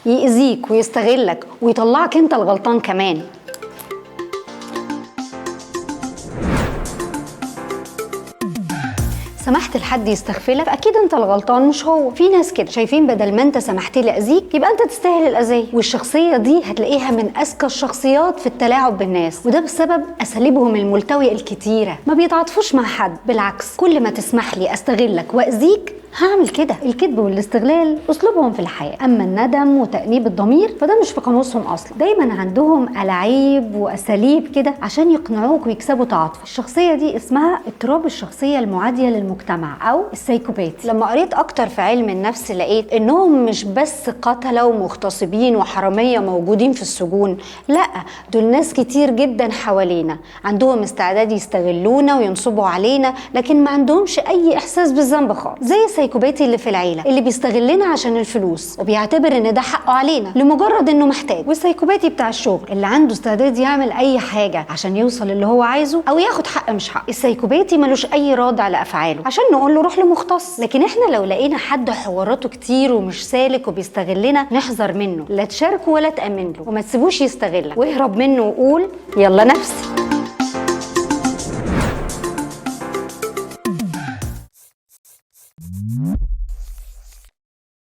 يأذيك ويستغلك ويطلعك انت الغلطان كمان. سمحت لحد يستغفلك فاكيد انت الغلطان مش هو. في ناس كده شايفين بدل ما انت سمحت لي اذيك يبقى انت تستاهل الاذيه، والشخصيه دي هتلاقيها من اذكى الشخصيات في التلاعب بالناس، وده بسبب اساليبهم الملتويه الكتيره. ما بيتعاطفوش مع حد، بالعكس كل ما تسمح لي استغلك واذيك هعمل كده. الكذب والاستغلال اسلوبهم في الحياه، اما الندم وتأنيب الضمير فده مش في قاموسهم اصلا. دايما عندهم ألاعيب واساليب كده عشان يقنعوك ويكسبوا تعاطف. الشخصيه دي اسمها اضطراب الشخصيه المعاديه للمجتمع او السايكوباتي. لما قريت اكتر في علم النفس لقيت انهم مش بس قتله ومغتصبين وحراميه موجودين في السجون، لا دول ناس كتير جدا حوالينا عندهم استعداد يستغلونا وينصبوا علينا، لكن ما عندهمش اي احساس بالذنب خالص. زي السايكوباتي اللي في العيله اللي بيستغلنا عشان الفلوس وبيعتبر ان ده حقه علينا لمجرد انه محتاج، والسايكوباتي بتاع الشغل اللي عنده استعداد يعمل اي حاجه عشان يوصل اللي هو عايزه او ياخد حق مش حق. السايكوباتي ملوش اي رد على افعاله عشان نقول له روح لمختص. لكن احنا لو لقينا حد حواراته كتير ومش سالك وبيستغلنا نحذر منه، لا تشاركه ولا تامن له وما تسيبوش يستغلك، واهرب منه وقول يلا نفسي.